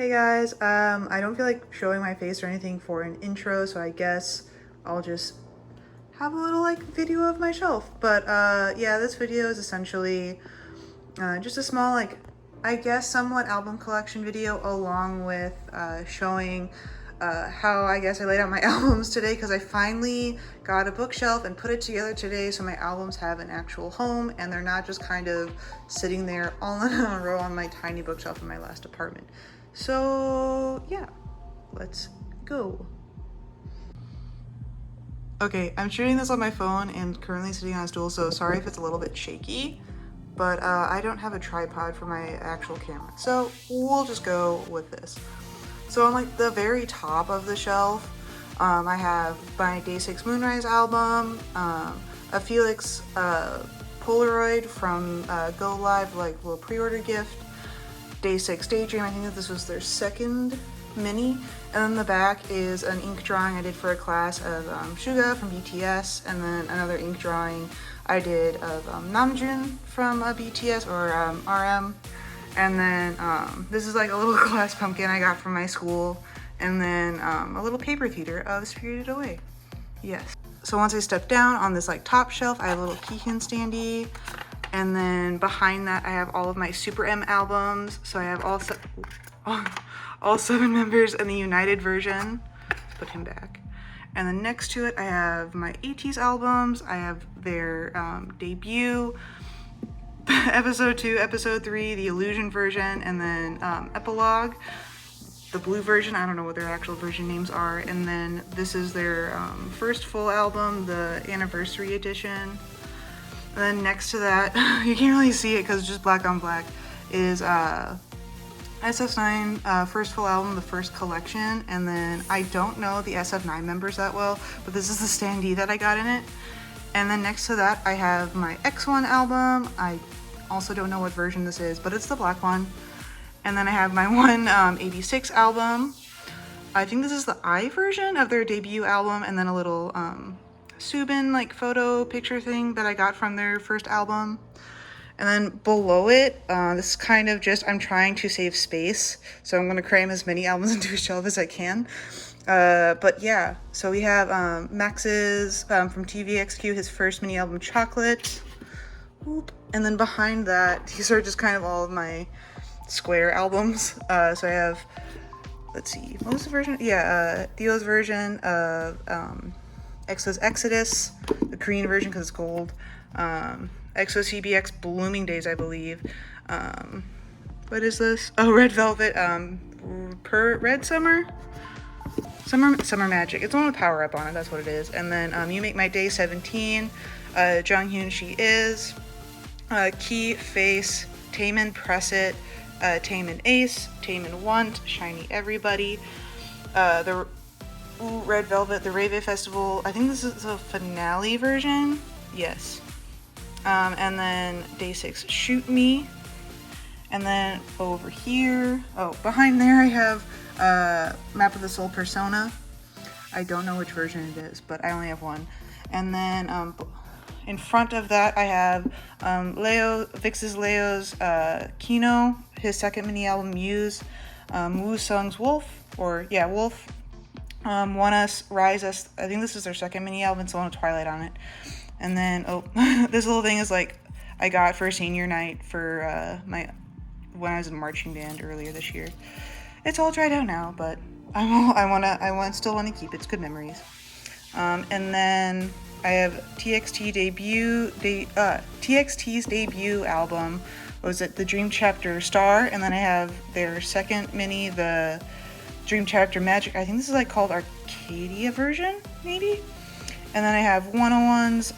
Hey guys, I don't feel like showing my face or anything for an intro, so I guess I'll just have a little like video of my shelf. But yeah, this video is essentially just a small I guess somewhat album collection video along with showing how I guess I laid out my albums today, because I finally got a bookshelf and put it together today so my albums have an actual home and they're not just kind of sitting there all in a row on my tiny bookshelf in my last apartment. So yeah, let's go. Okay, I'm shooting this on my phone and currently sitting on a stool, so sorry if it's a little bit shaky, but I don't have a tripod for my actual camera, so we'll just go with this. So on like the very top of the shelf, I have my Day 6 Moonrise album, a Felix Polaroid from Go Live, like little pre-order gift, Day 6 Daydream, I think that this was their second mini, and then the back is an ink drawing I did for a class of Suga from BTS, and then another ink drawing I did of Namjoon from BTS or RM, and then this is like a little glass pumpkin I got from my school, and then a little paper theater of Spirited Away. Yes. So once I step down on this like top shelf, I have a little keychain standee, and then behind that I have all of my SuperM albums. So I have all 7 members in the United version. Let's put him back. And then next to it I have my 80s albums. I have their debut, episode 2, episode 3, the Illusion version, and then epilogue, the blue version. I don't know what their actual version names are. And then this is their first full album, the anniversary edition. And then next to that, you can't really see it because it's just black on black, is SF9 first full album, the first collection. And then I don't know the SF9 members that well, but this is the standee that I got in it. And then next to that, I have my X1 album. I also don't know what version this is, but it's the black one. And then I have my 186 album. I think this is the I version of their debut album, and then a little Subin like photo picture thing that I got from their first album. And then below it, this is kind of just, I'm trying to save space, so I'm gonna cram as many albums into a shelf as I can. But yeah, so we have Max's from TVXQ, his first mini album, Chocolate. Whoop. And then behind that, these are just kind of all of my Square albums. So I have, let's see, what was the version? Yeah, Theo's version of EXO's Exodus, the Korean version because it's gold. EXO CBX Blooming Days, I believe. What is this? Oh, Red Velvet, Red Summer Magic. It's the one with Power Up on it, that's what it is. And then You Make My Day 17, Jonghyun She Is, Key Face, Taemin Press It, Taemin Ace, Taemin Want, Shiny Everybody, the Red Velvet, the Rave Festival. I think this is the finale version. Yes. And then Day 6 Shoot Me. And then over here, behind there I have Map of the Soul Persona. I don't know which version it is, but I only have one. And then in front of that I have Vix's Leo's Kino, his second mini album Muse, Woo Sung's Wolf, Wolf, Want Us, Rise Us. I think this is their second mini album, it's the one with Twilight on it. And then this little thing is like I got for senior night for when I was in marching band earlier this year. It's all dried out now, but I still want to keep it. It's good memories. And then I have TXT's debut album. Was it the Dream Chapter Star? And then I have their second mini, the Dream Chapter Magic. I think this is like called Arcadia version, maybe. And then I have 101s.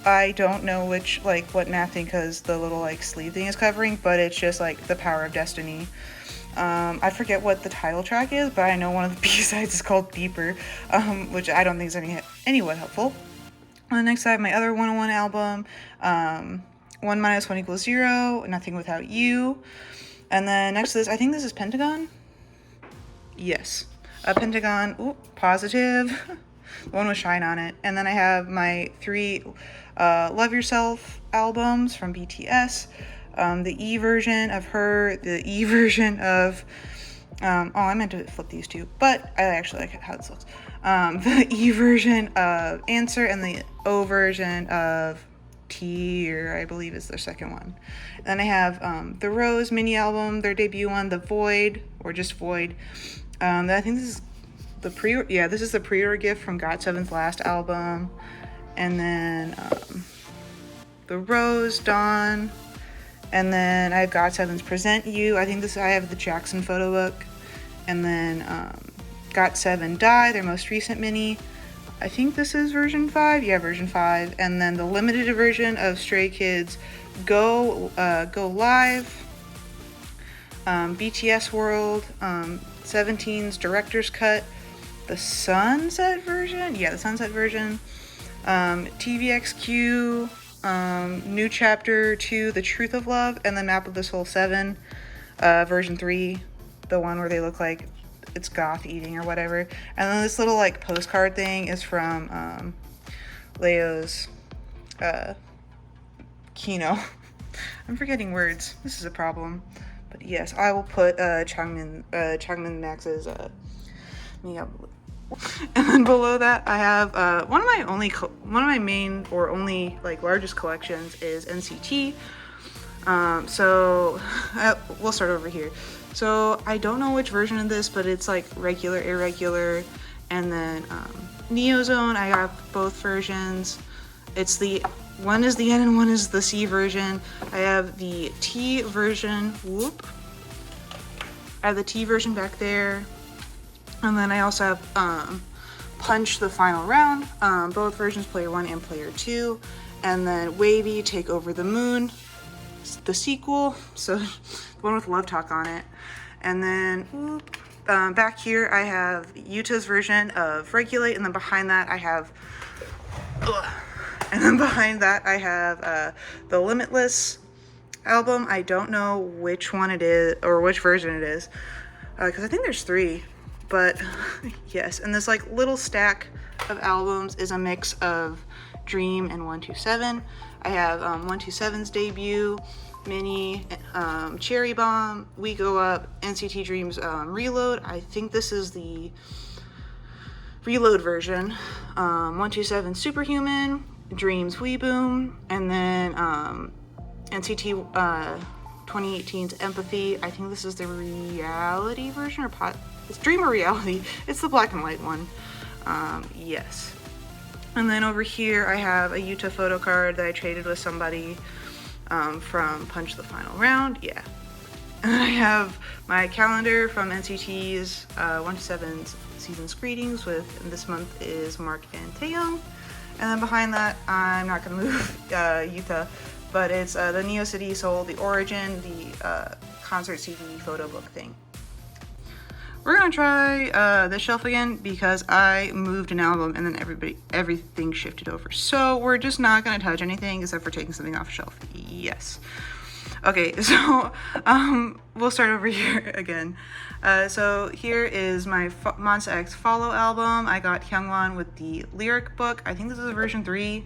I don't know what math thing, because the little like sleeve thing is covering, but it's just like The Power of Destiny. I forget what the title track is, but I know one of the B-sides is called Beeper, which I don't think is anywhat helpful. Next I have my other 101 album, 1 minus 1 equals 0, Nothing Without You. And then next to this, I think this is Pentagon. Yes, Pentagon, positive. The one with Shine on it. And then I have my 3 Love Yourself albums from BTS, the E version of Her, the E version of Oh, I meant to flip these two, but I actually like how this looks. The E version of Answer and the O version of Tear, I believe is their second one. And then I have the Rose mini album, their debut one, The Void, or just Void. I think this is the this is the pre-order gift from GOT7's last album. And then the Rose, Dawn, and then I have GOT7's Present You. I have the Jackson photo book. And then GOT7 Die, their most recent mini. I think this is version 5. Yeah, version 5. And then the limited version of Stray Kids Go Live. BTS World. 17's Director's Cut. The Sunset version. Yeah, the Sunset version. TVXQ. New Chapter 2, The Truth of Love, and the Map of the Soul 7, version 3, the one where they look like it's goth eating or whatever. And then this little like postcard thing is from Leo's Kino. I'm forgetting words. This is a problem. But yes, I will put Changmin Max's me up. And then below that, I have one of my main or only like largest collections is NCT. So we'll start over here. So I don't know which version of this, but it's like regular, irregular, and then Neozone. I got both versions. One is the N and one is the C version. I have the T version. Whoop. I have the T version back there. And then I also have Punch the Final Round, both versions, player 1 and player 2. And then Wavy, Take Over the Moon, the sequel, so the one with Love Talk on it. And then back here I have Yuta's version of Regulate, and then behind that I have the Limitless album. I don't know which one it is, or which version it is, because I think there's 3. But yes, and this like little stack of albums is a mix of Dream and 127. I have 127's debut, Mini, Cherry Bomb, We Go Up, NCT Dream's Reload. I think this is the Reload version. 127 Superhuman, Dream's We Boom, and then NCT 2018's Empathy. I think this is the reality version, or it's Dream or Reality. It's the black and white one. Yes. And then over here I have a Yuta photo card that I traded with somebody from Punch the Final Round. Yeah. And then I have my calendar from NCT's 127's Season's Greetings and this month is Mark and Taeyong. And then behind that, I'm not going to move Yuta, but it's the Neo City Soul, the Origin, the concert CD photo book thing. We're gonna try this shelf again because I moved an album and then everything shifted over. So we're just not gonna touch anything except for taking something off the shelf. Yes. Okay, so we'll start over here again. So here is my Monsta X Follow album. I got Hyungwon with the lyric book. I think this is version 3.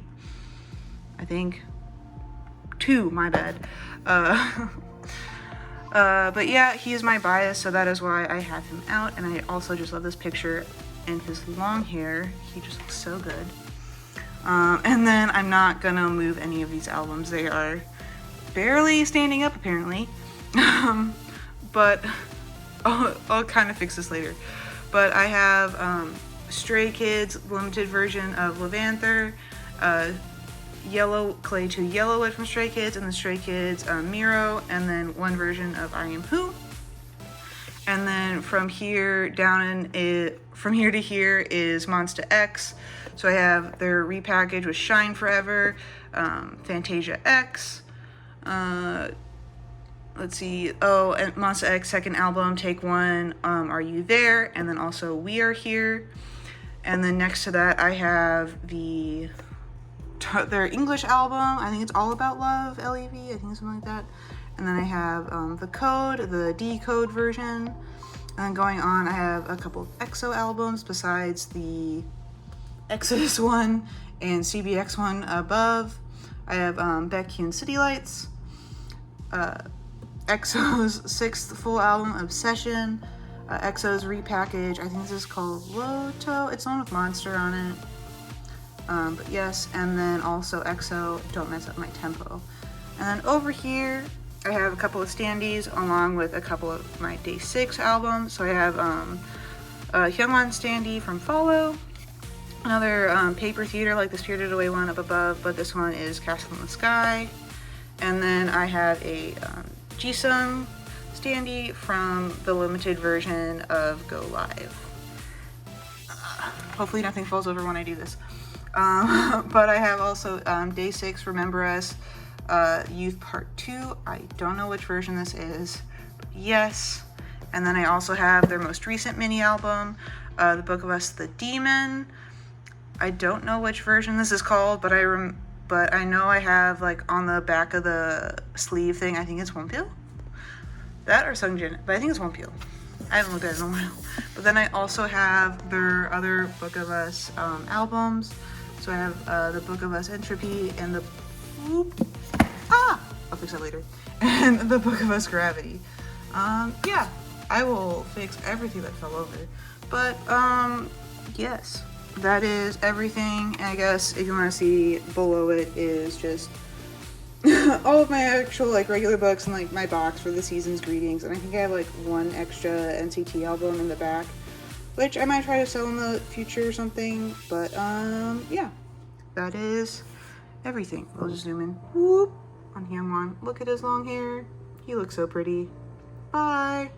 I think 2, my bad. But yeah, he is my bias, so that is why I have him out. And I also just love this picture and his long hair. He just looks so good. And then I'm not gonna move any of these albums. They are barely standing up, apparently. But I'll kind of fix this later. But I have Stray Kids limited version of Levanther, Yellow Clay to Yellowwood from Stray Kids, and the Stray Kids Miro, and then one version of I Am Who. And then from here to here is Monsta X. So I have their repackage with Shine Forever, Fantasia X. Let's see. Oh, and Monsta X second album, Take One, Are You There? And then also We Are Here. And then next to that, I have their English album. I think it's All About Love, LEV. I think it's something like that. And then I have the Code, the Decode version. And then going on, I have a couple of EXO albums besides the Exodus one and CBX one above. I have Baekhyun City Lights, EXO's 6th full album, Obsession, EXO's repackage. I think this is called Loto. It's the one with Monster on it. But yes, and then also EXO, Don't Mess Up My Tempo. And then over here, I have a couple of standees along with a couple of my Day 6 albums. So I have Hyungwon standee from Follow, another Paper Theater like the Spirited Away one up above, but this one is Castle in the Sky. And then I have a Jisung standee from the limited version of Go Live. Hopefully nothing falls over when I do this. But I have also Day 6 Remember Us Youth Part 2. I don't know which version this is, but yes. And then I also have their most recent mini album, The Book of Us the Demon. I don't know which version this is called, but I know I have, like, on the back of the sleeve thing, I think it's Wonpil. That or Sungjin, but I think it's Wonpil. I haven't looked at it in a while. But then I also have their other Book of Us albums. So I have the Book of Us Entropy and the... I'll fix that later. And the Book of Us Gravity. Yeah, I will fix everything that fell over. But, yes. That is everything. I guess if you want to see below it is just all of my actual, like, regular books and, like, my box for the season's greetings. And I think I have, like, one extra NCT album in the back, which I might try to sell in the future or something. But, yeah, that is everything. We'll just zoom in. Whoop, on Hyungwon. Look at his long hair. He looks so pretty. Bye.